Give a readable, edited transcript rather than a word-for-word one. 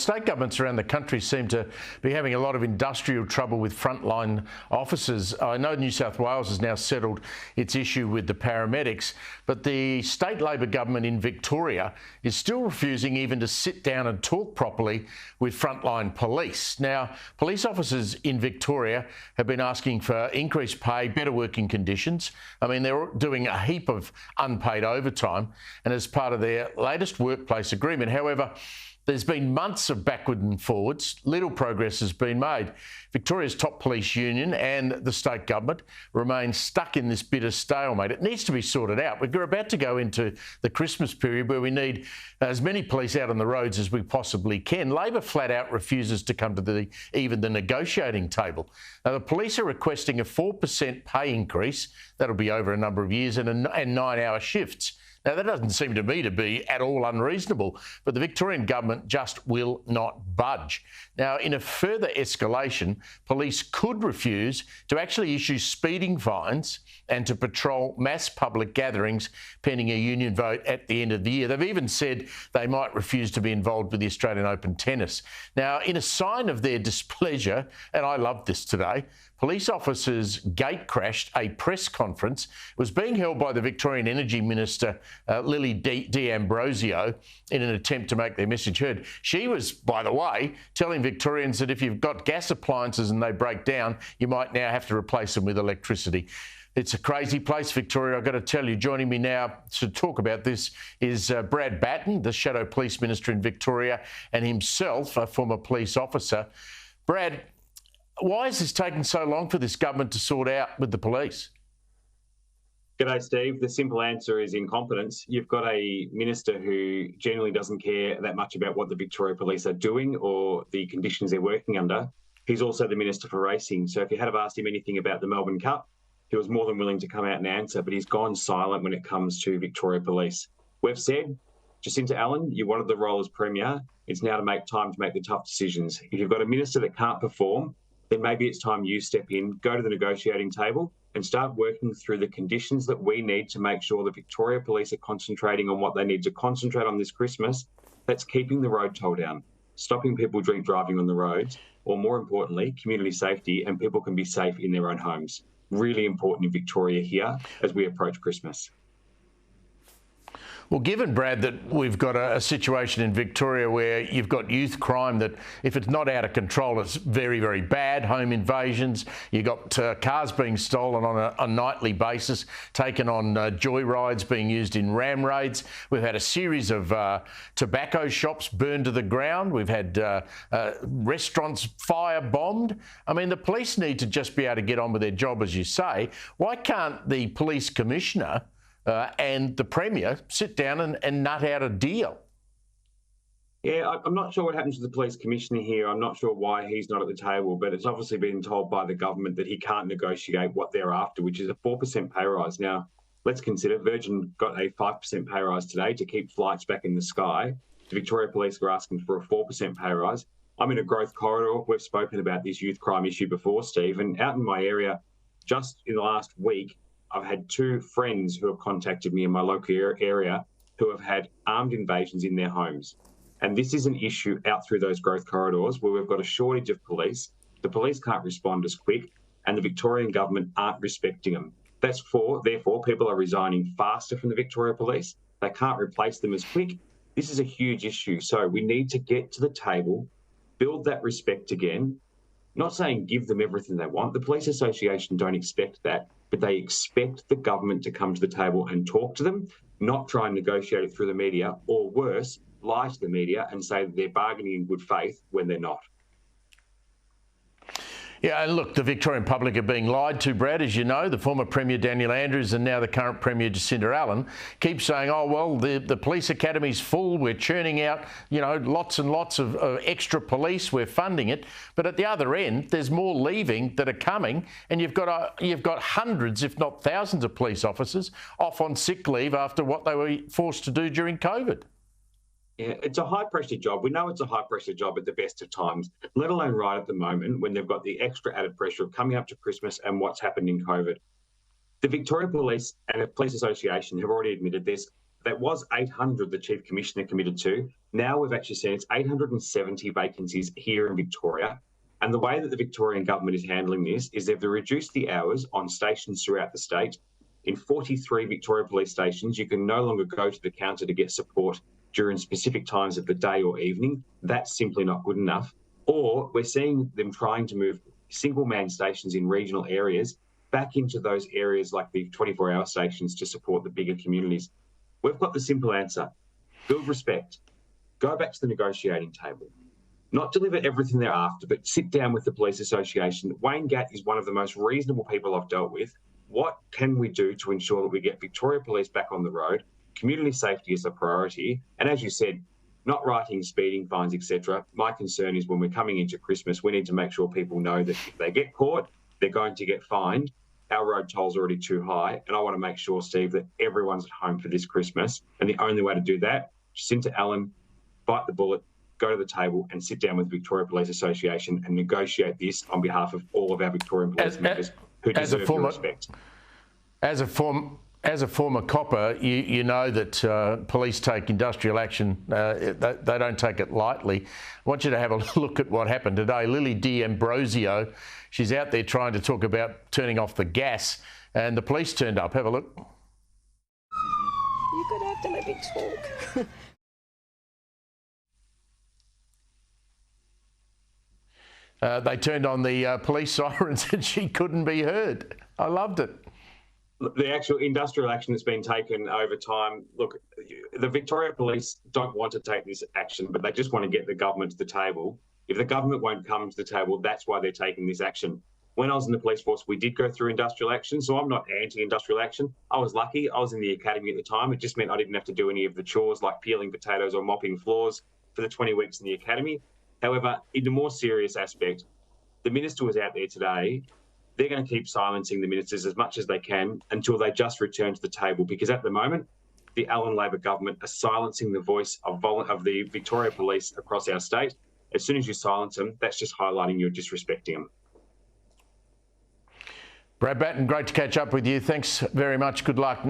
state governments around the country seem to be having a lot of industrial trouble with frontline officers. I know New South Wales has now settled its issue with the paramedics, but the state Labor government in Victoria is still refusing even to sit down and talk properly with frontline police. Now, police officers in Victoria have been asking for increased pay, better working conditions. I mean, they're doing a heap of unpaid overtime, and as part of their latest workplace agreement. However, there's been months of backward and forwards. Little progress has been made. Victoria's top police union and the state government remain stuck in this bitter stalemate. It needs to be sorted out. We're about to go into the Christmas period where we need as many police out on the roads as we possibly can. Labor flat out refuses to come to even the negotiating table. Now, the police are requesting a 4% pay increase. That'll be over a number of years and 9-hour shifts. Now, that doesn't seem to me to be at all unreasonable, but the Victorian government just will not budge. Now, in a further escalation, police could refuse to actually issue speeding fines and to patrol mass public gatherings pending a union vote at the end of the year. They've even said they might refuse to be involved with the Australian Open tennis. Now, in a sign of their displeasure, and I love this today, police officers gate-crashed a press conference. It was being held by the Victorian Energy Minister, Lily D'Ambrosio, in an attempt to make their message heard. She was, by the way, telling Victorians that if you've got gas appliances and they break down, you might now have to replace them with electricity. It's a crazy place, Victoria, I've got to tell you. Joining me now to talk about this is Brad Battin, the Shadow Police Minister in Victoria, and himself, a former police officer. Brad, why is this taking so long for this government to sort out with the police? G'day, Steve. The simple answer is incompetence. You've got a minister who generally doesn't care that much about what the Victoria Police are doing or the conditions they're working under. He's also the Minister for Racing. So if you had have asked him anything about the Melbourne Cup, he was more than willing to come out and answer, but he's gone silent when it comes to Victoria Police. We've said, Jacinta Allen, you wanted the role as Premier. It's now time to make the tough decisions. If you've got a minister that can't perform, then maybe it's time you step in, go to the negotiating table and start working through the conditions that we need to make sure the Victoria Police are concentrating on what they need to concentrate on this Christmas. That's keeping the road toll down, stopping people drink driving on the roads, or more importantly, community safety, and people can be safe in their own homes. Really important in Victoria here as we approach Christmas. Well, given, Brad, that we've got a situation in Victoria where you've got youth crime that, if it's not out of control, it's very, very bad, home invasions, you've got cars being stolen on a nightly basis, taken on joyrides being used in ram raids. We've had a series of tobacco shops burned to the ground. We've had restaurants fire-bombed. I mean, the police need to just be able to get on with their job, as you say. Why can't the police commissioner and the Premier sit down and nut out a deal? Yeah, I'm not sure what happens to the police commissioner here. I'm not sure why he's not at the table, but it's obviously been told by the government that he can't negotiate what they're after, which is a 4% pay rise. Now, let's consider Virgin got a 5% pay rise today to keep flights back in the sky. The Victoria Police are asking for a 4% pay rise. I'm in a growth corridor. We've spoken about this youth crime issue before, Steve, and out in my area, just in the last week, I've had 2 friends who have contacted me in my local area who have had armed invasions in their homes. And this is an issue out through those growth corridors where we've got a shortage of police. The police can't respond as quick, and the Victorian government aren't respecting them. Therefore, people are resigning faster from the Victoria Police. They can't replace them as quick. This is a huge issue. So we need to get to the table, build that respect again. Not saying give them everything they want. The Police Association don't expect that, but they expect the government to come to the table and talk to them, not try and negotiate it through the media, or worse, lie to the media and say that they're bargaining in good faith when they're not. Yeah, and look, the Victorian public are being lied to, Brad, as you know. The former Premier Daniel Andrews and now the current Premier Jacinta Allen keep saying, oh, well, the police academy's full, we're churning out, you know, lots and lots of extra police, we're funding it. But at the other end, there's more leaving that are coming, and you've got hundreds, if not thousands, of police officers off on sick leave after what they were forced to do during COVID. Yeah, it's a high-pressure job. We know it's a high-pressure job at the best of times, let alone right at the moment when they've got the extra added pressure of coming up to Christmas and what's happened in COVID. The Victoria Police and the Police Association have already admitted this. That was 800 the Chief Commissioner committed to. Now we've actually seen it's 870 vacancies here in Victoria. And the way that the Victorian government is handling this is they've reduced the hours on stations throughout the state. In 43 Victoria Police stations, you can no longer go to the counter to get support during specific times of the day or evening. That's simply not good enough. Or we're seeing them trying to move single-man stations in regional areas back into those areas like the 24-hour stations to support the bigger communities. We've got the simple answer. Build respect. Go back to the negotiating table. Not deliver everything thereafter, but sit down with the Police Association. Wayne Gatt is one of the most reasonable people I've dealt with. What can we do to ensure that we get Victoria Police back on the road? Community safety is a priority. And as you said, not writing speeding fines, etc. My concern is when we're coming into Christmas, we need to make sure people know that if they get caught, they're going to get fined. Our road toll's already too high. And I want to make sure, Steve, that everyone's at home for this Christmas. And the only way to do that, Jacinta Allen, bite the bullet, go to the table and sit down with the Victoria Police Association and negotiate this on behalf of all of our Victorian police members who deserve your respect. As a former copper, you know that police take industrial action. They don't take it lightly. I want you to have a look at what happened today. Lily D'Ambrosio, she's out there trying to talk about turning off the gas, and the police turned up. Have a look. You're going to have to let me talk. They turned on the police sirens and she couldn't be heard. I loved it. The actual industrial action that's been taken over time, look, the Victoria Police don't want to take this action, but they just want to get the government to the table. If the government won't come to the table, that's why they're taking this action. When I was in the police force, we did go through industrial action, so I'm not anti-industrial action. I was lucky. I was in the academy at the time. It just meant I didn't have to do any of the chores like peeling potatoes or mopping floors for the 20 weeks in the academy. However, in the more serious aspect, the minister was out there today. They're going to keep silencing the ministers as much as they can until they just return to the table, because at the moment, the Allen Labor government are silencing the voice of the Victoria Police across our state. As soon as you silence them, that's just highlighting you're disrespecting them. Brad Battin, great to catch up with you. Thanks very much. Good luck.